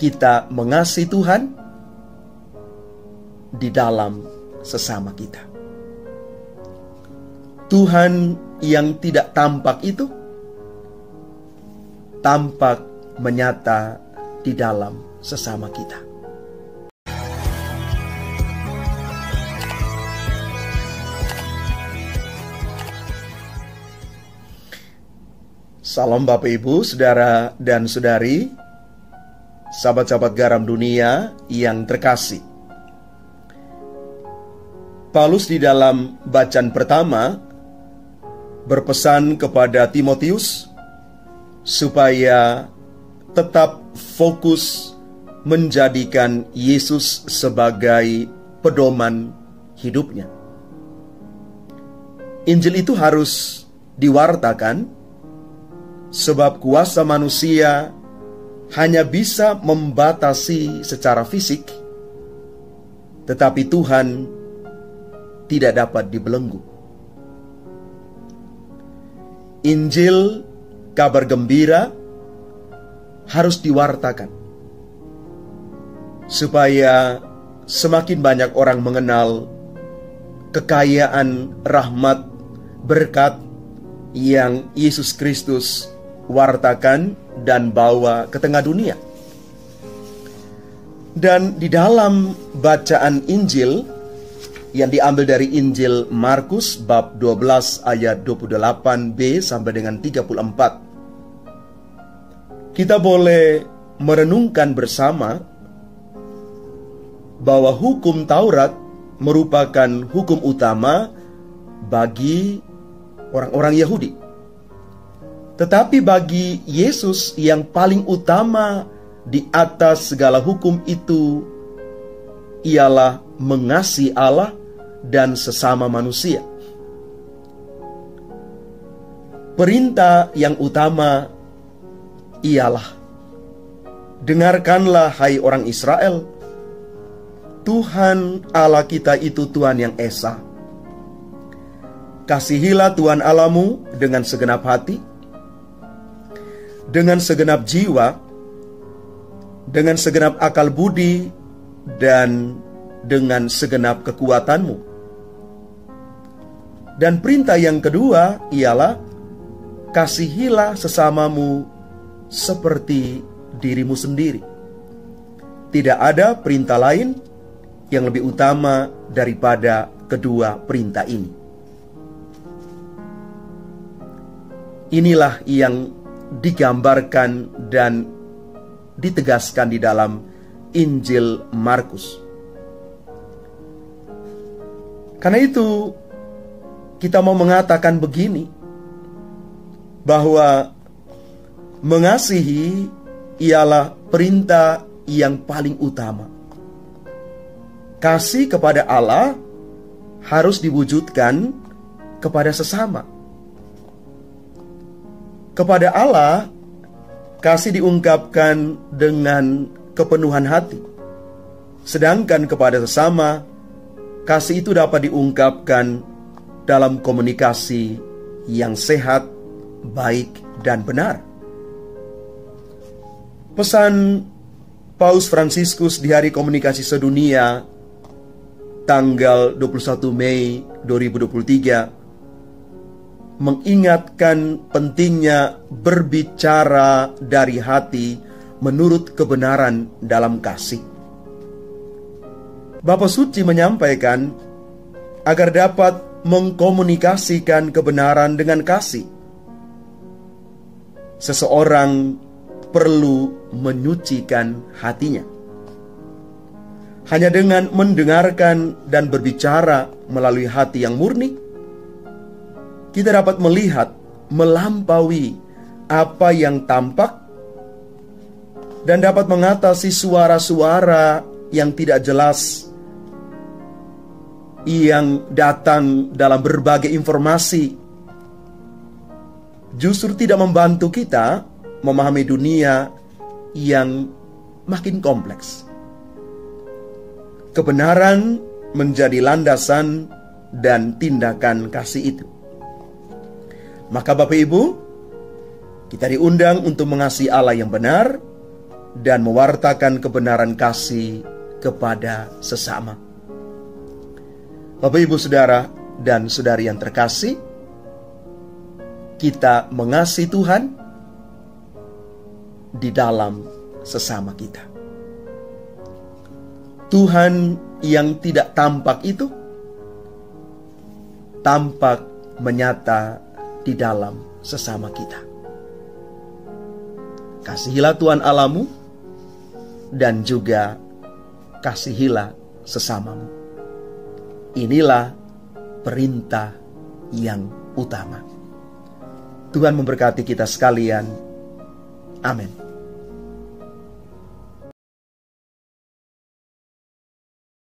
kita mengasihi Tuhan di dalam sesama kita. Tuhan yang tidak tampak itu tampak menyata di dalam sesama kita. Salam Bapak Ibu, Saudara dan Saudari, sahabat-sahabat garam dunia yang terkasih. Paulus di dalam bacaan pertama berpesan kepada Timotius supaya tetap fokus menjadikan Yesus sebagai pedoman hidupnya. Injil itu harus diwartakan, sebab kuasa manusia hanya bisa membatasi secara fisik, tetapi Tuhan tidak dapat dibelenggu. Injil, kabar gembira, harus diwartakan supaya semakin banyak orang mengenal kekayaan rahmat berkat yang Yesus Kristus wartakan dan bawa ke tengah dunia. Dan di dalam bacaan Injil yang diambil dari Injil Markus bab 12 ayat 28b sampai dengan 34, kita boleh merenungkan bersama bahwa hukum Taurat merupakan hukum utama bagi orang-orang Yahudi. Tetapi bagi Yesus yang paling utama di atas segala hukum itu ialah mengasihi Allah dan sesama manusia. Perintah yang utama ialah, dengarkanlah hai orang Israel, Tuhan Allah kita itu Tuhan yang esa. Kasihilah Tuhan Allahmu dengan segenap hati, dengan segenap jiwa, dengan segenap akal budi, dan dengan segenap kekuatanmu. Dan perintah yang kedua ialah, kasihilah sesamamu seperti dirimu sendiri. Tidak ada perintah lain yang lebih utama daripada kedua perintah ini. Inilah yang digambarkan dan ditegaskan di dalam Injil Markus. Karena itu kita mau mengatakan begini, bahwa mengasihi ialah perintah yang paling utama. Kasih kepada Allah harus diwujudkan kepada sesama. Kepada Allah, kasih diungkapkan dengan kepenuhan hati. Sedangkan kepada sesama, kasih itu dapat diungkapkan dalam komunikasi yang sehat, baik, dan benar. Pesan Paus Fransiskus di Hari Komunikasi Sedunia tanggal 21 Mei 2023 mengingatkan pentingnya berbicara dari hati menurut kebenaran dalam kasih. Bapa Suci menyampaikan agar dapat mengkomunikasikan kebenaran dengan kasih, seseorang perlu menyucikan hatinya. Hanya dengan mendengarkan dan berbicara melalui hati yang murni, kita dapat melihat melampaui apa yang tampak dan dapat mengatasi suara-suara yang tidak jelas yang datang dalam berbagai informasi, justru tidak membantu kita memahami dunia yang makin kompleks. Kebenaran menjadi landasan dan tindakan kasih itu. Maka Bapak Ibu, kita diundang untuk mengasihi Allah yang benar dan mewartakan kebenaran kasih kepada sesama. Bapak, Ibu, Saudara, dan saudari yang terkasih, kita mengasihi Tuhan di dalam sesama kita. Tuhan yang tidak tampak itu tampak menyata di dalam sesama kita. Kasihilah Tuhan Allahmu dan juga kasihilah sesamamu. Inilah perintah yang utama. Tuhan memberkati kita sekalian. Amin.